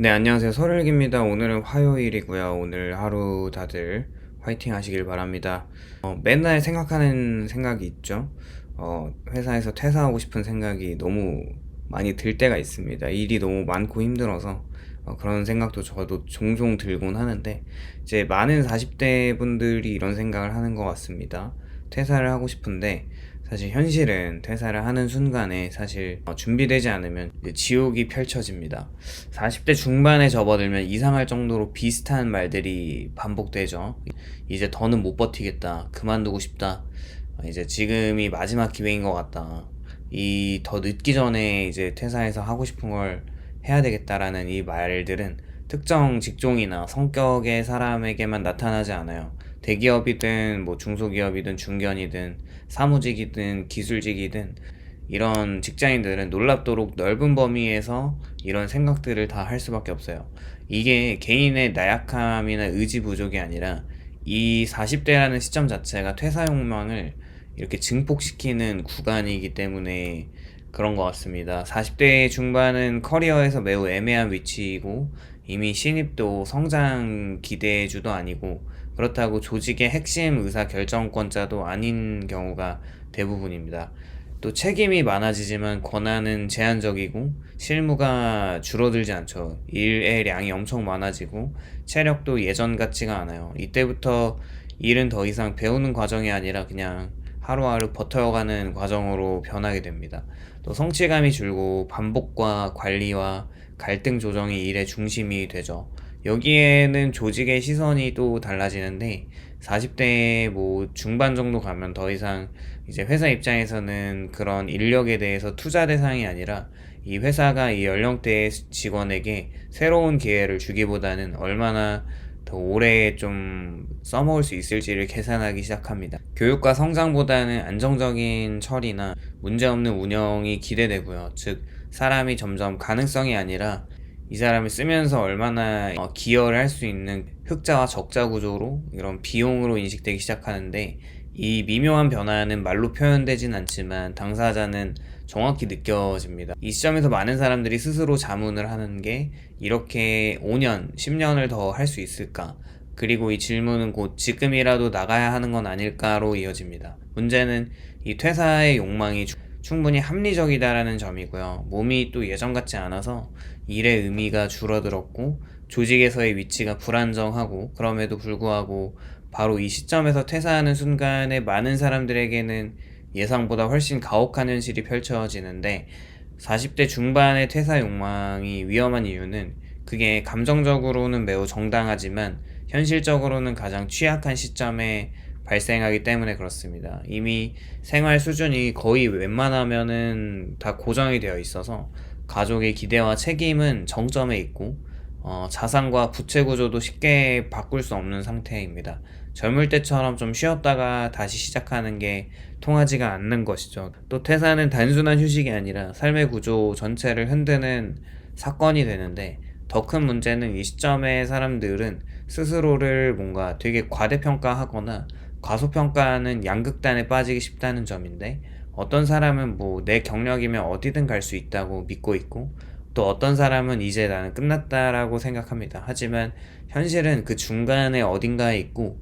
네, 안녕하세요. 설일기입니다. 오늘은 화요일이고요. 오늘 하루 다들 화이팅 하시길 바랍니다. 맨날 생각하는 생각이 있죠. 회사에서 퇴사하고 싶은 생각이 너무 많이 들 때가 있습니다. 일이 너무 많고 힘들어서 그런 생각도 저도 종종 들곤 하는데, 이제 많은 40대 분들이 이런 생각을 하는 것 같습니다. 퇴사를 하고 싶은데, 사실 현실은 퇴사를 하는 순간에 사실 준비되지 않으면 이제 지옥이 펼쳐집니다. 40대 중반에 접어들면 이상할 정도로 비슷한 말들이 반복되죠. 이제 더는 못 버티겠다. 그만두고 싶다. 이제 지금이 마지막 기회인 것 같다. 이 더 늦기 전에 이제 퇴사해서 하고 싶은 걸 해야 되겠다라는 이 말들은 특정 직종이나 성격의 사람에게만 나타나지 않아요. 대기업이든 뭐 중소기업이든 중견이든 사무직이든 기술직이든 이런 직장인들은 놀랍도록 넓은 범위에서 이런 생각들을 다 할 수밖에 없어요. 이게 개인의 나약함이나 의지 부족이 아니라 이 40대라는 시점 자체가 퇴사 욕망을 이렇게 증폭시키는 구간이기 때문에 그런 것 같습니다. 40대 중반은 커리어에서 매우 애매한 위치이고 이미 신입도 성장 기대주도 아니고 그렇다고 조직의 핵심 의사 결정권자도 아닌 경우가 대부분입니다. 또 책임이 많아지지만 권한은 제한적이고 실무가 줄어들지 않죠. 일의 량이 엄청 많아지고 체력도 예전 같지가 않아요. 이때부터 일은 더 이상 배우는 과정이 아니라 그냥 하루하루 버텨가는 과정으로 변하게 됩니다. 또 성취감이 줄고 반복과 관리와 갈등 조정이 일의 중심이 되죠. 여기에는 조직의 시선이 또 달라지는데 40대 뭐 중반 정도 가면 더 이상 이제 회사 입장에서는 그런 인력에 대해서 투자 대상이 아니라 이 회사가 이 연령대의 직원에게 새로운 기회를 주기보다는 얼마나 더 오래 좀 써먹을 수 있을지를 계산하기 시작합니다. 교육과 성장보다는 안정적인 처리나 문제없는 운영이 기대되고요. 즉, 사람이 점점 가능성이 아니라 이 사람을 쓰면서 얼마나 기여를 할 수 있는 흑자와 적자 구조로 이런 비용으로 인식되기 시작하는데, 이 미묘한 변화는 말로 표현되진 않지만 당사자는 정확히 느껴집니다. 이 시점에서 많은 사람들이 스스로 자문을 하는 게 이렇게 5년, 10년을 더 할 수 있을까? 그리고 이 질문은 곧 지금이라도 나가야 하는 건 아닐까로 이어집니다. 문제는 이 퇴사의 욕망이 충분히 합리적이다라는 점이고요. 몸이 또 예전 같지 않아서 일의 의미가 줄어들었고 조직에서의 위치가 불안정하고, 그럼에도 불구하고 바로 이 시점에서 퇴사하는 순간에 많은 사람들에게는 예상보다 훨씬 가혹한 현실이 펼쳐지는데, 40대 중반의 퇴사 욕망이 위험한 이유는 그게 감정적으로는 매우 정당하지만 현실적으로는 가장 취약한 시점에 발생하기 때문에 그렇습니다. 이미 생활 수준이 거의 웬만하면은 다 고정이 되어 있어서 가족의 기대와 책임은 정점에 있고 자산과 부채 구조도 쉽게 바꿀 수 없는 상태입니다. 젊을 때처럼 좀 쉬었다가 다시 시작하는 게 통하지가 않는 것이죠. 또 퇴사는 단순한 휴식이 아니라 삶의 구조 전체를 흔드는 사건이 되는데, 더 큰 문제는 이 시점의 사람들은 스스로를 뭔가 되게 과대평가하거나 과소평가하는 양극단에 빠지기 쉽다는 점인데, 어떤 사람은 뭐 내 경력이면 어디든 갈 수 있다고 믿고 있고, 또 어떤 사람은 이제 나는 끝났다라고 생각합니다. 하지만 현실은 그 중간에 어딘가에 있고,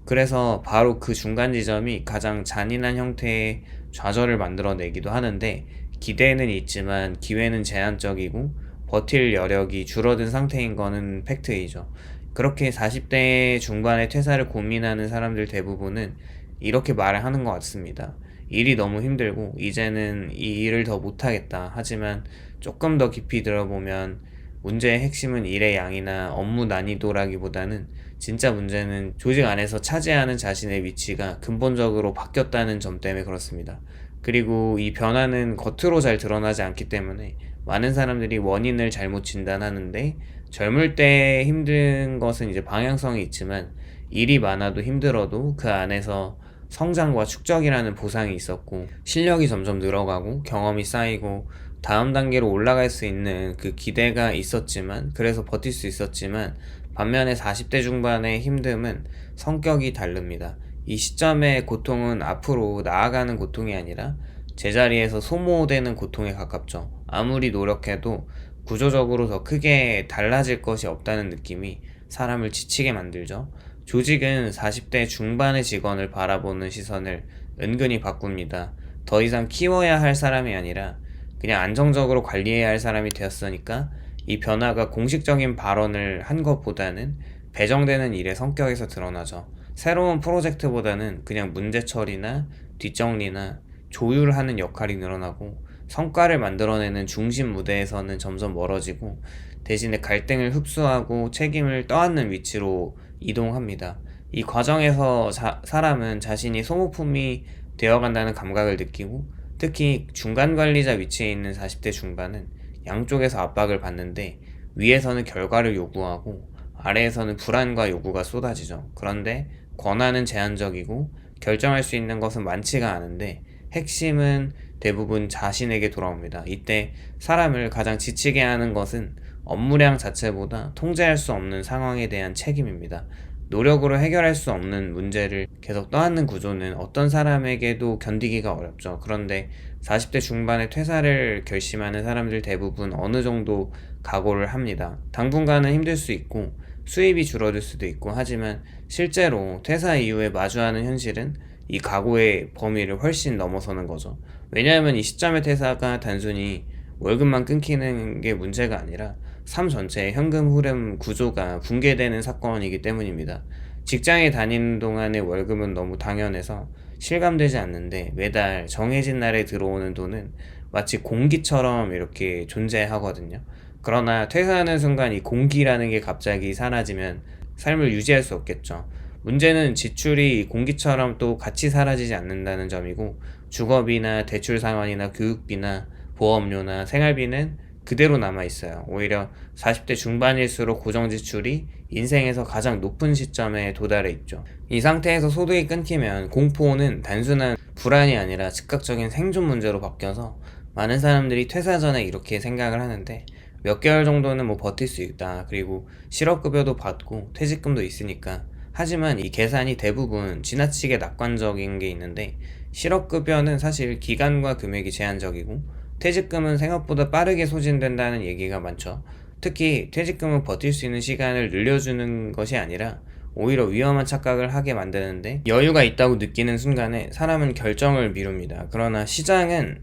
그래서 바로 그 중간 지점이 가장 잔인한 형태의 좌절을 만들어내기도 하는데, 기대는 있지만 기회는 제한적이고 버틸 여력이 줄어든 상태인 거는 팩트이죠. 그렇게 40대 중반에 퇴사를 고민하는 사람들 대부분은 이렇게 말을 하는 것 같습니다. 일이 너무 힘들고 이제는 이 일을 더 못하겠다. 하지만 조금 더 깊이 들어보면 문제의 핵심은 일의 양이나 업무 난이도라기보다는 진짜 문제는 조직 안에서 차지하는 자신의 위치가 근본적으로 바뀌었다는 점 때문에 그렇습니다. 그리고 이 변화는 겉으로 잘 드러나지 않기 때문에 많은 사람들이 원인을 잘못 진단하는데, 젊을 때 힘든 것은 이제 방향성이 있지만 일이 많아도 힘들어도 그 안에서 성장과 축적이라는 보상이 있었고 실력이 점점 늘어가고 경험이 쌓이고 다음 단계로 올라갈 수 있는 그 기대가 있었지만, 그래서 버틸 수 있었지만, 반면에 40대 중반의 힘듦은 성격이 다릅니다. 이 시점의 고통은 앞으로 나아가는 고통이 아니라 제자리에서 소모되는 고통에 가깝죠. 아무리 노력해도 구조적으로 더 크게 달라질 것이 없다는 느낌이 사람을 지치게 만들죠. 조직은 40대 중반의 직원을 바라보는 시선을 은근히 바꿉니다. 더 이상 키워야 할 사람이 아니라 그냥 안정적으로 관리해야 할 사람이 되었으니까 이 변화가 공식적인 발언을 한 것보다는 배정되는 일의 성격에서 드러나죠. 새로운 프로젝트보다는 그냥 문제 처리나 뒷정리나 조율하는 역할이 늘어나고 성과를 만들어내는 중심 무대에서는 점점 멀어지고 대신에 갈등을 흡수하고 책임을 떠안는 위치로 이동합니다. 이 과정에서 사람은 자신이 소모품이 되어간다는 감각을 느끼고 특히 중간 관리자 위치에 있는 40대 중반은 양쪽에서 압박을 받는데 위에서는 결과를 요구하고 아래에서는 불안과 요구가 쏟아지죠. 그런데 권한은 제한적이고 결정할 수 있는 것은 많지가 않은데 핵심은 대부분 자신에게 돌아옵니다. 이때 사람을 가장 지치게 하는 것은 업무량 자체보다 통제할 수 없는 상황에 대한 책임입니다. 노력으로 해결할 수 없는 문제를 계속 떠안는 구조는 어떤 사람에게도 견디기가 어렵죠. 그런데 40대 중반에 퇴사를 결심하는 사람들 대부분 어느 정도 각오를 합니다. 당분간은 힘들 수 있고 수입이 줄어들 수도 있고 하지만 실제로 퇴사 이후에 마주하는 현실은 이 각오의 범위를 훨씬 넘어서는 거죠. 왜냐하면 이 시점의 퇴사가 단순히 월급만 끊기는 게 문제가 아니라 삶 전체의 현금 흐름 구조가 붕괴되는 사건이기 때문입니다. 직장에 다니는 동안의 월급은 너무 당연해서 실감되지 않는데 매달 정해진 날에 들어오는 돈은 마치 공기처럼 이렇게 존재하거든요. 그러나 퇴사하는 순간 이 공기라는 게 갑자기 사라지면 삶을 유지할 수 없겠죠. 문제는 지출이 공기처럼 또 같이 사라지지 않는다는 점이고 주거비나 대출 상환이나 교육비나 보험료나 생활비는 그대로 남아있어요. 오히려 40대 중반일수록 고정지출이 인생에서 가장 높은 시점에 도달해 있죠. 이 상태에서 소득이 끊기면 공포는 단순한 불안이 아니라 즉각적인 생존 문제로 바뀌어서 많은 사람들이 퇴사 전에 이렇게 생각을 하는데 몇 개월 정도는 뭐 버틸 수 있다. 그리고 실업급여도 받고 퇴직금도 있으니까. 하지만 이 계산이 대부분 지나치게 낙관적인 게 있는데 실업급여는 사실 기간과 금액이 제한적이고 퇴직금은 생각보다 빠르게 소진된다는 얘기가 많죠. 특히 퇴직금은 버틸 수 있는 시간을 늘려주는 것이 아니라 오히려 위험한 착각을 하게 만드는데 여유가 있다고 느끼는 순간에 사람은 결정을 미룹니다. 그러나 시장은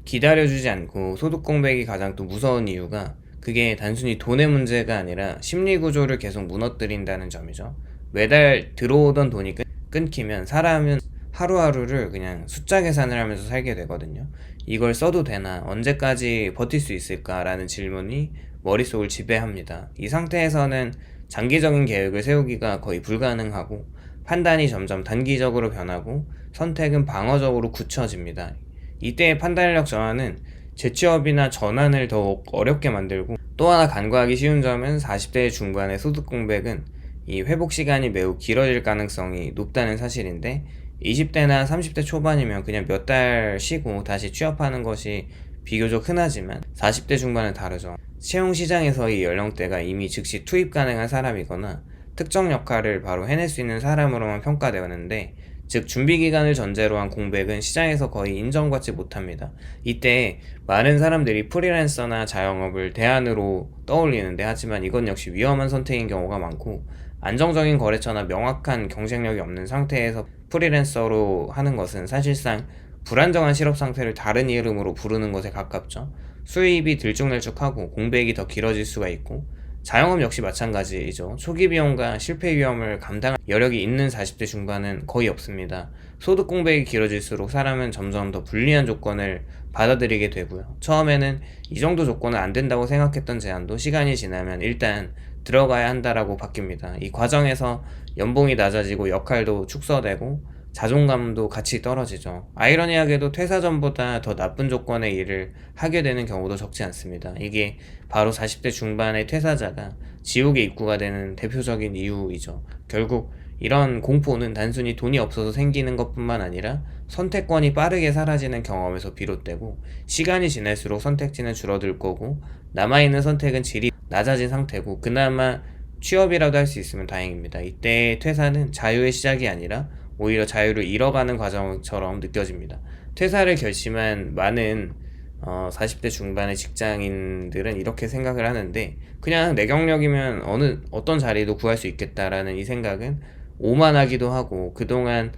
기다려주지 않고 소득 공백이 가장 또 무서운 이유가 그게 단순히 돈의 문제가 아니라 심리 구조를 계속 무너뜨린다는 점이죠. 매달 들어오던 돈이 끊기면 사람은 하루하루를 그냥 숫자 계산을 하면서 살게 되거든요. 이걸 써도 되나? 언제까지 버틸 수 있을까라는 질문이 머릿속을 지배합니다. 이 상태에서는 장기적인 계획을 세우기가 거의 불가능하고 판단이 점점 단기적으로 변하고 선택은 방어적으로 굳혀집니다. 이때의 판단력 저하는 재취업이나 전환을 더욱 어렵게 만들고 또 하나 간과하기 쉬운 점은 40대 중반의 소득 공백은 이 회복 시간이 매우 길어질 가능성이 높다는 사실인데 20대나 30대 초반이면 그냥 몇 달 쉬고 다시 취업하는 것이 비교적 흔하지만 40대 중반은 다르죠. 채용 시장에서의 연령대가 이미 즉시 투입 가능한 사람이거나 특정 역할을 바로 해낼 수 있는 사람으로만 평가되었는데 즉 준비기간을 전제로 한 공백은 시장에서 거의 인정받지 못합니다. 이때 많은 사람들이 프리랜서나 자영업을 대안으로 떠올리는데 하지만 이건 역시 위험한 선택인 경우가 많고 안정적인 거래처나 명확한 경쟁력이 없는 상태에서 프리랜서로 하는 것은 사실상 불안정한 실업 상태를 다른 이름으로 부르는 것에 가깝죠. 수입이 들쭉날쭉하고 공백이 더 길어질 수가 있고 자영업 역시 마찬가지이죠. 초기 비용과 실패 위험을 감당할 여력이 있는 40대 중반은 거의 없습니다. 소득 공백이 길어질수록 사람은 점점 더 불리한 조건을 받아들이게 되고요. 처음에는 이 정도 조건은 안 된다고 생각했던 제안도 시간이 지나면 일단 들어가야 한다라고 바뀝니다. 이 과정에서 연봉이 낮아지고 역할도 축소되고 자존감도 같이 떨어지죠. 아이러니하게도 퇴사 전보다 더 나쁜 조건의 일을 하게 되는 경우도 적지 않습니다. 이게 바로 40대 중반의 퇴사자가 지옥의 입구가 되는 대표적인 이유이죠. 결국 이런 공포는 단순히 돈이 없어서 생기는 것뿐만 아니라 선택권이 빠르게 사라지는 경험에서 비롯되고 시간이 지날수록 선택지는 줄어들 거고 남아있는 선택은 질이 낮아진 상태고 그나마 취업이라도 할 수 있으면 다행입니다. 이때의 퇴사는 자유의 시작이 아니라 오히려 자유를 잃어가는 과정처럼 느껴집니다. 퇴사를 결심한 많은 40대 중반의 직장인들은 이렇게 생각을 하는데, 그냥 내 경력이면 어떤 자리도 구할 수 있겠다라는 이 생각은 오만하기도 하고, 그동안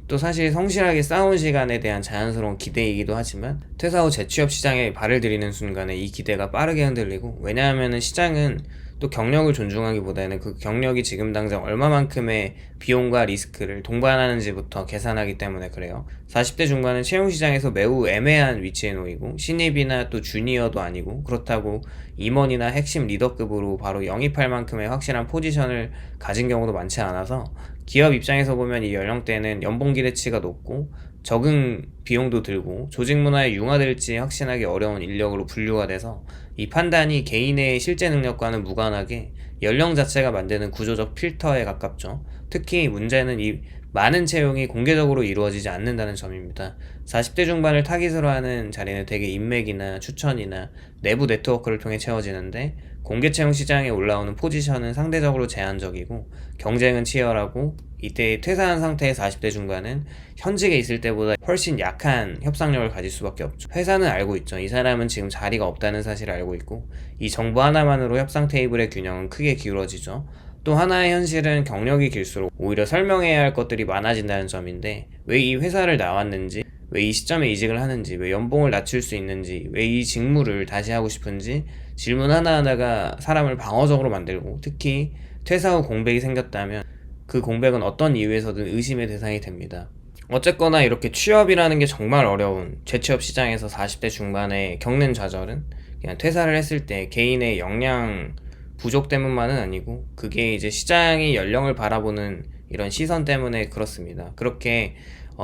또 사실 성실하게 쌓은 시간에 대한 자연스러운 기대이기도 하지만, 퇴사 후 재취업 시장에 발을 들이는 순간에 이 기대가 빠르게 흔들리고, 왜냐하면은 시장은 또 경력을 존중하기보다는 그 경력이 지금 당장 얼마만큼의 비용과 리스크를 동반하는지부터 계산하기 때문에 그래요. 40대 중반은 채용 시장에서 매우 애매한 위치에 놓이고, 신입이나 또 주니어도 아니고, 그렇다고 임원이나 핵심 리더급으로 바로 영입할 만큼의 확실한 포지션을 가진 경우도 많지 않아서, 기업 입장에서 보면 이 연령대는 연봉 기대치가 높고 적응 비용도 들고 조직 문화에 융화될지 확신하기 어려운 인력으로 분류가 돼서, 이 판단이 개인의 실제 능력과는 무관하게 연령 자체가 만드는 구조적 필터에 가깝죠. 특히 문제는 이 많은 채용이 공개적으로 이루어지지 않는다는 점입니다. 40대 중반을 타깃으로 하는 자리는 대개 인맥이나 추천이나 내부 네트워크를 통해 채워지는데, 공개 채용 시장에 올라오는 포지션은 상대적으로 제한적이고 경쟁은 치열하고, 이때 퇴사한 상태의 40대 중반은 현직에 있을 때보다 훨씬 약한 협상력을 가질 수밖에 없죠. 회사는 알고 있죠. 이 사람은 지금 자리가 없다는 사실을 알고 있고, 이 정보 하나만으로 협상 테이블의 균형은 크게 기울어지죠. 또 하나의 현실은 경력이 길수록 오히려 설명해야 할 것들이 많아진다는 점인데, 왜 이 회사를 나왔는지, 왜 이 시점에 이직을 하는지, 왜 연봉을 낮출 수 있는지, 왜 이 직무를 다시 하고 싶은지 질문 하나하나가 사람을 방어적으로 만들고, 특히 퇴사 후 공백이 생겼다면 그 공백은 어떤 이유에서든 의심의 대상이 됩니다. 어쨌거나 이렇게 취업이라는 게 정말 어려운 재취업 시장에서 40대 중반에 겪는 좌절은 그냥 퇴사를 했을 때 개인의 역량 부족 때문만은 아니고, 그게 이제 시장이 연령을 바라보는 이런 시선 때문에 그렇습니다. 그렇게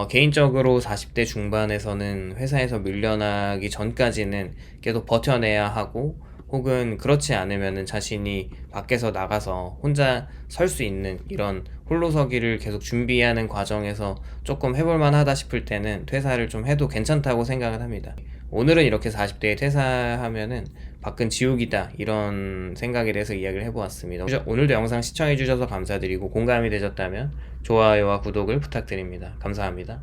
개인적으로 40대 중반에서는 회사에서 밀려나기 전까지는 계속 버텨내야 하고, 혹은 그렇지 않으면은 자신이 밖에서 나가서 혼자 설 수 있는 이런 홀로서기를 계속 준비하는 과정에서 조금 해볼만 하다 싶을 때는 퇴사를 좀 해도 괜찮다고 생각을 합니다. 오늘은 이렇게 40대에 퇴사하면은 밖은 지옥이다, 이런 생각에 대해서 이야기를 해보았습니다. 오늘도 영상 시청해주셔서 감사드리고, 공감이 되셨다면 좋아요와 구독을 부탁드립니다. 감사합니다.